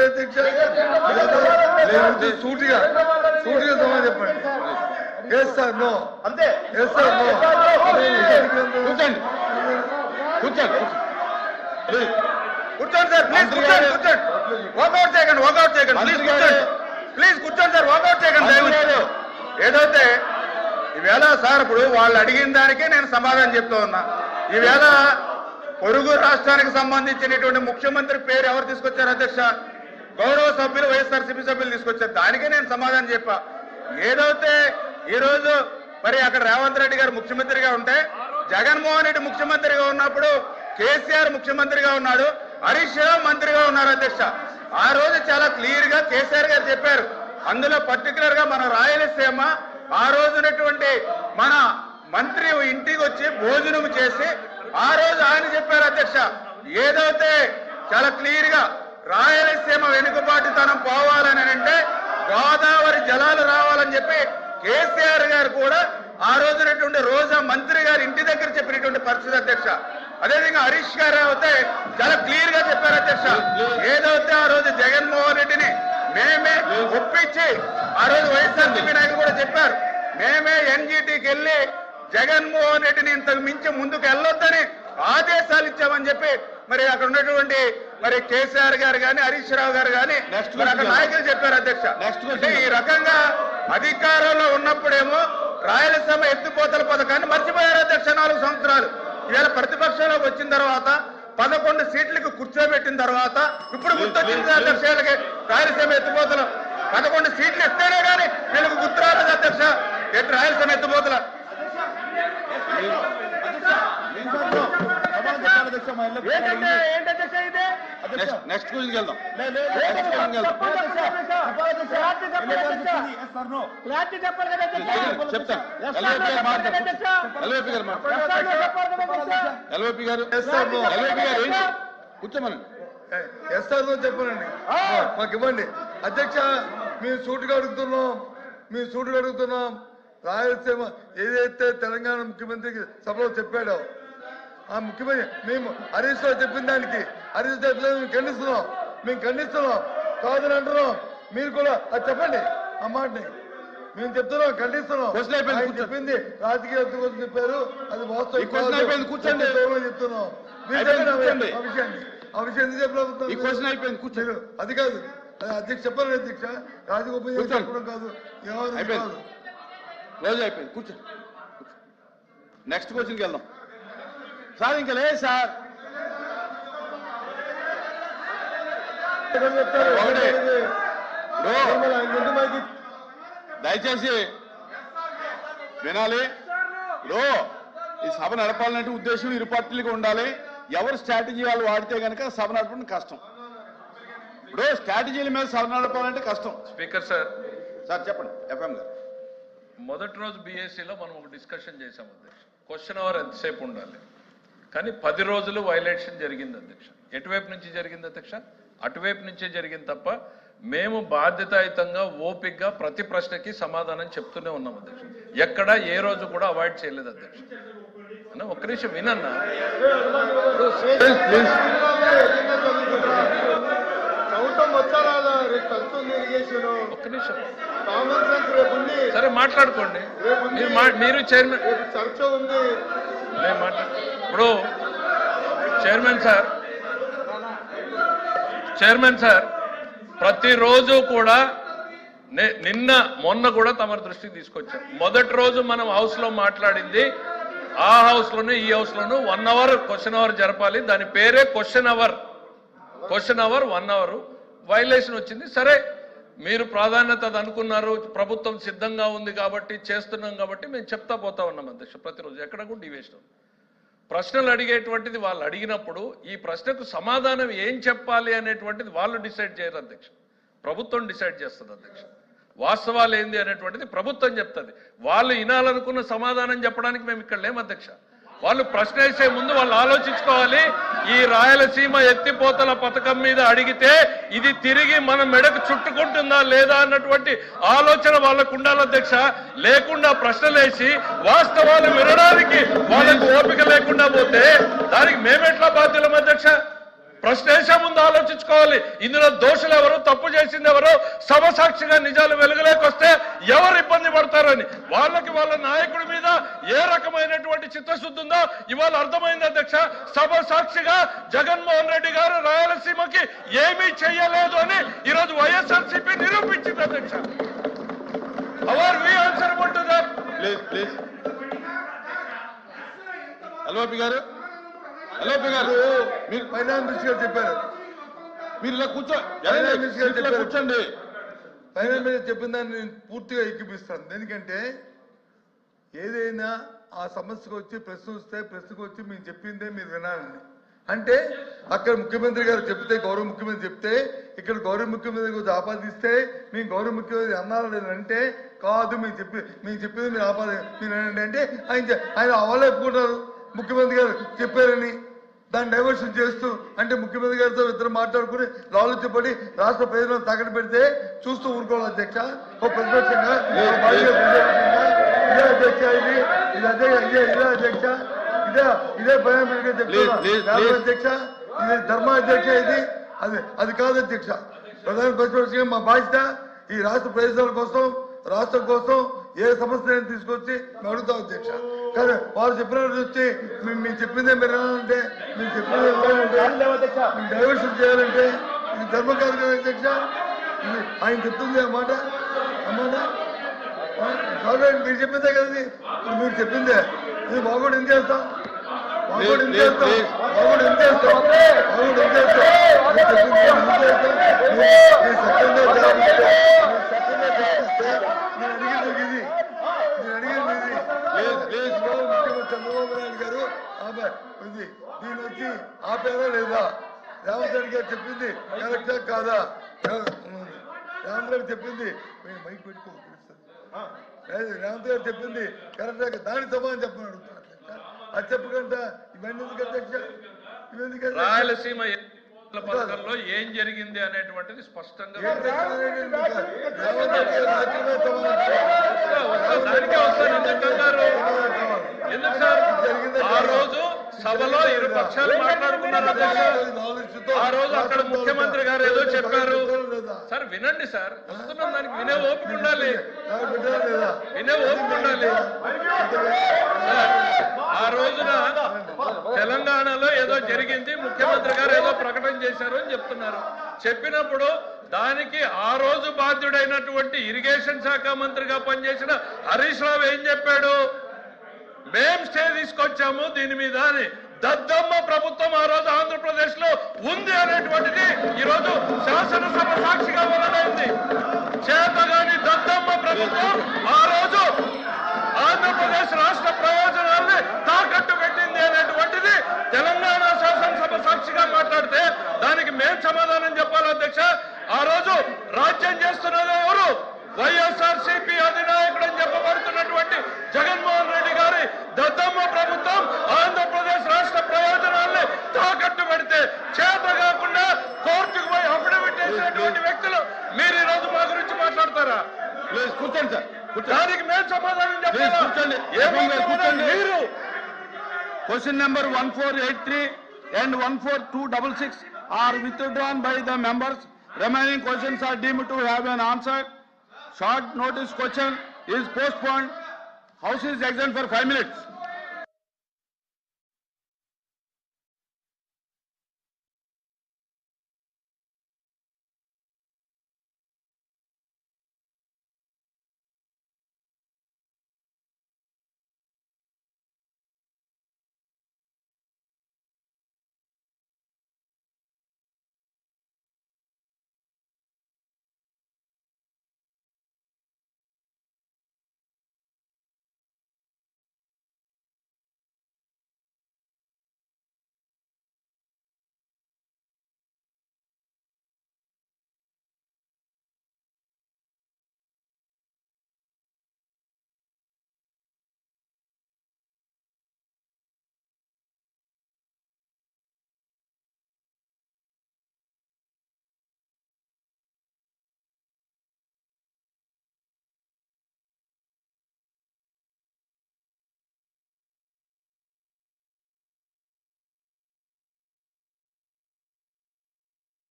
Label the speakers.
Speaker 1: అధ్యక్ష సూటిగా సమాధానం చెప్పండి. ఎస్ సార్ నో అంతే. Yes sir no. కూర్చోండి కూర్చోండి సార్ ప్లీజ్ కూర్చోండి. వాకౌట్ చేయకండి ప్లీజ్ కూర్చోండి సార్. వాకౌట్ చేయకండి. ఏదైతే ఈవేళ సార్ ఇప్పుడు వాళ్ళు అడిగిన దానికే నేను సమాధానం చెప్తూ ఉన్నా. ఈవేళ పొరుగు రాష్ట్రానికి సంబంధించినటువంటి ముఖ్యమంత్రి పేరు ఎవరు తీసుకొచ్చారు అధ్యక్ష? గౌరవ సభ్యులు వైఎస్ఆర్సీపీ సభ్యులు తీసుకొచ్చారు. దానికే నేను సమాధానం చెప్పా. ఏదైతే ఈరోజు మరి అక్కడ రేవంత్ రెడ్డి గారు ముఖ్యమంత్రిగా ఉంటే, జగన్మోహన్ రెడ్డి ముఖ్యమంత్రిగా ఉన్నప్పుడు కేసీఆర్ ముఖ్యమంత్రిగా ఉన్నాడు, హరీష్ రావు మంత్రిగా ఉన్నారు అధ్యక్ష. ఆ రోజు చాలా క్లియర్ గా కేసీఆర్ గారు చెప్పారు. అందులో పర్టికులర్ గా మన రాయలసీమ ఆ రోజునటువంటి మన మంత్రి ఇంటికి వచ్చి భోజనం చేసి ఆ రోజు ఆయన చెప్పారు అధ్యక్ష. ఏదైతే చాలా క్లియర్ గా రాయలసీమ వెనుకబాటుతనం పోవాలని అంటే గోదావరి జలాలు రావాలని చెప్పి కేసీఆర్ గారు కూడా ఆ రోజునటువంటి రోజా మంత్రి గారు ఇంటి దగ్గర చెప్పినటువంటి పరిస్థితి అధ్యక్ష. అదేవిధంగా హరీష్ గారు అయితే చాలా క్లియర్ గా చెప్పారు అధ్యక్ష. ఏదైతే ఆ రోజు జగన్మోహన్ రెడ్డిని మేమే ఒప్పించి ఆ రోజు వైఎస్ఆర్సీపీ నాయకులు కూడా చెప్పారు, మేమే ఎన్జీటీకి వెళ్ళి జగన్మోహన్ రెడ్డిని ఇంతకు మించి ముందుకు వెళ్ళొద్దని ఆదేశాలు ఇచ్చామని చెప్పి మరి అక్కడ ఉన్నటువంటి మరి కేసీఆర్ గారు కానీ హరీష్ రావు గారు కానీ మరి అక్కడ నాయకులు చెప్పారు అధ్యక్ష. అంటే ఈ రకంగా అధికారంలో ఉన్నప్పుడేమో రాయలసీమ ఎత్తిపోతల పథకాన్ని మర్చిపోయారు అధ్యక్ష 4 సంవత్సరాలు. ఇవాళ ప్రతిపక్షంలోకి వచ్చిన తర్వాత 11 సీట్లకు కూర్చోబెట్టిన తర్వాత ఇప్పుడు గుర్తొచ్చింది అధ్యక్ష. రాయలసీమ ఎత్తిపోతలు 11 సీట్లు ఇస్తేనే కానీ వీళ్ళకు గుర్తు రాలేదు అధ్యక్ష. ఎటు రాయలసీమ ఎత్తిపోతల నెక్స్ట్ గురించి వెళ్దాం. ఎల్ఓపి గారు కూర్చోమని ఎస్ఆర్ చెప్పానండి, మాకు ఇవ్వండి అధ్యక్ష. మేము సూటుగా అడుగుతున్నాం. రాయలసీమ ఏదైతే తెలంగాణ ముఖ్యమంత్రికి సభలో చెప్పాడో ఆ ముఖ్యమంత్రి మేము హరీష్ రావు చెప్పిన దానికి హరీష్ మేము ఖండిస్తున్నాం కాదని అంటున్నాం. మీరు కూడా అది చెప్పండి. ఆ మాటని మేము చెప్తున్నాం, ఖండిస్తున్నాం. చెప్పింది రాజకీయ కోసం చెప్పారు, అది వాస్తవం కూర్చోండి చెప్తున్నాం. ఆ విషయం ఎందుకు చెప్పలేదు? అది కాదు అధ్యక్ష చెప్పాలి అధ్యక్ష. రాజగోపాల్ చెప్పడం కాదు, కాదు.
Speaker 2: రోజు అయిపోయింది. కూర్చో. నెక్స్ట్ క్వశ్చన్కి వెళ్దాం సార్. ఇంకా లేదు సార్. దయచేసి వినాలి. ఈ సభ నడపాలంటే ఉద్దేశం ఇరు పార్టీలుగా ఉండాలి. ఎవరు స్ట్రాటజీ వాళ్ళు వాడితే కనుక సభ నడపడం కష్టం. ఇప్పుడు స్ట్రాటజీల మీద సభ నడపాలంటే కష్టం.
Speaker 3: స్పీకర్
Speaker 2: సార్ చెప్పండి. ఎఫ్ఎం గారు
Speaker 3: మొదటి రోజు బీఎస్సీలో మనం ఒక డిస్కషన్ చేశాం అధ్యక్ష. క్వశ్చన్ అవర్ ఎంతసేపు ఉండాలి కానీ 10 రోజులు వైలేషన్ జరిగింది అధ్యక్ష. ఎటువైపు నుంచి జరిగింది అధ్యక్ష? అటువైపు నుంచే జరిగింది తప్ప మేము బాధ్యతాయుతంగా ఓపికగా ప్రతి ప్రశ్నకి సమాధానం చెప్తూనే ఉన్నాం అధ్యక్ష. ఎక్కడ ఏ రోజు కూడా అవాయిడ్ చేయలేదు అధ్యక్ష. ఒక్క నిమిషం వినన్నా. ఒక్క నిమిషం సరే మాట్లాడుకోండి. మీరు చైర్మన్ ఇప్పుడు చైర్మన్ సార్ ప్రతిరోజు కూడా మొన్న కూడా తమ దృష్టికి తీసుకొచ్చాం. మొదటి రోజు మనం హౌస్ లో మాట్లాడింది ఆ హౌస్ లోనే ఈ హౌస్ లోనూ 1 అవర్ క్వశ్చన్ అవర్ జరపాలి. దాని పేరే క్వశ్చన్ అవర్ 1 అవర్ వైలేషన్ వచ్చింది. సరే మీరు ప్రాధాన్యత అది అనుకున్నారు, ప్రభుత్వం సిద్ధంగా ఉంది కాబట్టి చేస్తున్నాం కాబట్టి మేము చెప్తా పోతా ఉన్నాం అధ్యక్ష. ప్రతిరోజు ఎక్కడ కూడా డివేషన్ ప్రశ్నలు అడిగేటువంటిది వాళ్ళు అడిగినప్పుడు ఈ ప్రశ్నకు సమాధానం ఏం చెప్పాలి అనేటువంటిది వాళ్ళు డిసైడ్ చేయరు అధ్యక్ష. ప్రభుత్వం డిసైడ్ చేస్తుంది అధ్యక్ష. వాస్తవాలు ఏంది అనేటువంటిది ప్రభుత్వం చెప్తుంది. వాళ్ళు వినాలనుకున్న సమాధానం చెప్పడానికి మేము ఇక్కడ లేము అధ్యక్ష. వాళ్ళు ప్రశ్న వేసే ముందు వాళ్ళు ఆలోచించుకోవాలి. ఈ రాయలసీమ ఎత్తిపోతల పథకం మీద అడిగితే ఇది తిరిగి మన మెడకు చుట్టుకుంటుందా లేదా అన్నటువంటి ఆలోచన వాళ్ళకు ఉండాలి అధ్యక్ష. లేకుండా ప్రశ్నలు వేసి వాస్తవాలు వినడానికి వాళ్ళకు ఓపిక లేకుండా పోతే దానికి మేమెట్లా బాధ్యులం అధ్యక్ష? ప్రశ్న వేసే ముందు ఆలోచించుకోవాలి. ఇందులో దోషులు ఎవరు, తప్పు చేసింది ఎవరు, సమసాక్షిగా నిజాలు వెలుగులోకొస్తే ఎవరు ఇబ్బంది పడతారని వాళ్ళకి వాళ్ళ నాయకుడి మీద ఏ రకమైనటువంటి చిత్తశుద్ధి ఉందో ఇవాళ అర్థమైంది అధ్యక్ష. సమసాక్షిగా జగన్మోహన్ రెడ్డి గారు రాయలసీమకి ఏమీ చెయ్యలేదు అని ఈరోజు వైఎస్ఆర్సీపీ నిరూపించింది అధ్యక్ష. Are we answerable to that.
Speaker 2: Please LOP గారు మీరు
Speaker 1: ఫైనాన్స్ మినిస్టర్ చెప్పారు,
Speaker 2: మీరు ఇలా
Speaker 1: ఫైనాన్స్ మినిస్టర్
Speaker 2: కూర్చోండి.
Speaker 1: ఫైనాన్స్ మినిస్టర్ చెప్పిన దాన్ని నేను పూర్తిగా ఎక్కిపిస్తాను. ఎందుకంటే ఏదైనా ఆ సమస్యకు వచ్చి ప్రశ్నకు వచ్చి మేము చెప్పిందే మీరు వినాలండి. అంటే అక్కడ ముఖ్యమంత్రి గారు చెప్తే, గౌరవ ముఖ్యమంత్రి చెప్తే, ఇక్కడ గౌరవ ముఖ్యమంత్రి గురించి ఆపాదిస్తే మేము గౌరవ ముఖ్యమంత్రి అన్నారు లేదంటే కాదు, మేము చెప్పింది మీరు మీరు అంటే ఆయన అవలే ఒప్పుకుంటారు ముఖ్యమంత్రి గారు చెప్పారని. దాన్ని డైవర్షన్ చేస్తూ అంటే ముఖ్యమంత్రి గారితో ఇద్దరు మాట్లాడుకుని ఆలోచించబడి రాష్ట్ర ప్రయోజనాలు తాకట్టు పెడితే చూస్తూ ఊరుకోవాలి అధ్యక్ష. ఒక ప్రతిపక్షంగా ఇదే అధ్యక్ష, ఇదే అధ్యక్ష, ఇదే భయం చెప్తున్నా అధ్యక్ష. ఇది ధర్మ అధ్యక్ష, ఇది అది కాదు అధ్యక్ష. ప్రధాన ప్రతిపక్షంగా మా బాధ్యత ఈ రాష్ట్ర ప్రయోజనాల కోసం, రాష్ట్రం కోసం ఏ సమస్య తీసుకొచ్చి మేము అడుగుతాం అధ్యక్ష. కానీ వాళ్ళు చెప్పినట్టు వచ్చి మేము చెప్పిందే మీరు వినాలంటే, మేము చెప్పిందే డైవర్షన్ చేయాలంటే ఇది ధర్మ కాదు కదా అధ్యక్ష. ఇది ఆయన చెప్తుంది అన్నమాట గవర్నమెంట్ మీరు చెప్పిందే కదా, మీరు చెప్పిందే. ఇది బాగోడు ఏం చేస్తాం, బాగోడు ఏం చేస్తాం, బాగోడు ఏం చేస్తాం, బాగోడు ఏం చేస్తాం, చంద్రబాబు నాయుడు గారు దీని వచ్చి ఆపేరా లేదా, రేవంత్ రెడ్డి గారు చెప్పింది కరెక్టా కాదా, రేవంత్ రెడ్డి చెప్పింది మైక్ పెట్టుకోవాలి, రేవంత్ గారు చెప్పింది కరెక్టా, దానికి సమాధానం చెప్పమని అడుగుతున్నారు. అది చెప్పకుండా ఇవన్నీ ఎందుకు అధ్యక్ష, ఇవన్నీ
Speaker 3: రాయలసీమ పథకంలో ఏం జరిగింది అనేటువంటిది స్పష్టంగా దానికే వస్తాను. ఎందుకు సార్ ఆ రోజు సభలో ఇరు పక్షాలు మాట్లాడుకున్నారు అధ్యక్ష. ఆ రోజు అక్కడ ముఖ్యమంత్రి గారు ఏదో చెప్పారు సార్, వినండి సార్, వస్తున్నాం, దానికి వినే ఓపిక ఉండాలి, వినే ఓపిక ఉండాలి. ఆ రోజున తెలంగాణలో ఏదో జరిగింది, ముఖ్యమంత్రి గారు ఏదో ప్రకటన చేశారు అని చెప్తున్నారు. చెప్పినప్పుడు దానికి ఆ రోజు బాధ్యుడైనటువంటి ఇరిగేషన్ శాఖ మంత్రిగా పనిచేసిన హరీష్ రావు ఏం చెప్పాడు, మేం స్టే తీసుకొచ్చాము దీని మీద అని. దద్దమ్మ ప్రభుత్వం ఆ రోజు ఆంధ్రప్రదేశ్ లో ఉంది అనేటువంటిది ఈరోజు శాసనసభ సాక్షిగా వెల్లడైంది. చేతగాని దద్దమ్మ ప్రభుత్వం ఆ రోజు ఆంధ్రప్రదేశ్ రాష్ట్ర ప్రయోజనాల్ని తాకట్టు పెట్టింది అనేటువంటిది తెలంగాణ శాసనసభ సాక్షిగా మాట్లాడితే దానికి మేం సమాధానం చెప్పాలి అధ్యక్ష. ఆ రోజు రాజ్యం చేస్తున్నది ఎవరు, వైఎస్ఆర్సీపీ అధినాయకుడు అని చెప్పబడుతున్నటువంటి జగన్మోహన్ రెడ్డి గారి దద్దమ్మ ప్రభుత్వం ఆంధ్రప్రదేశ్ రాష్ట్ర ప్రయోజనాల్ని తాకట్టు పెడితే చేత కాకుండా కోర్టుకు పోయి అఫిడవిట్ చేసినటువంటి వ్యక్తులు మీరు ఈ రోజు మా గురించి మాట్లాడతారా?
Speaker 2: కూర్చోండి సార్,
Speaker 3: దానికి మేము సమాధానం చెప్పాలి. మీరు
Speaker 2: question number 1483 and 14266 are withdrawn by the members. Remaining questions are deemed to have been answered. Short notice question is postponed. House is adjourned for 5 minutes.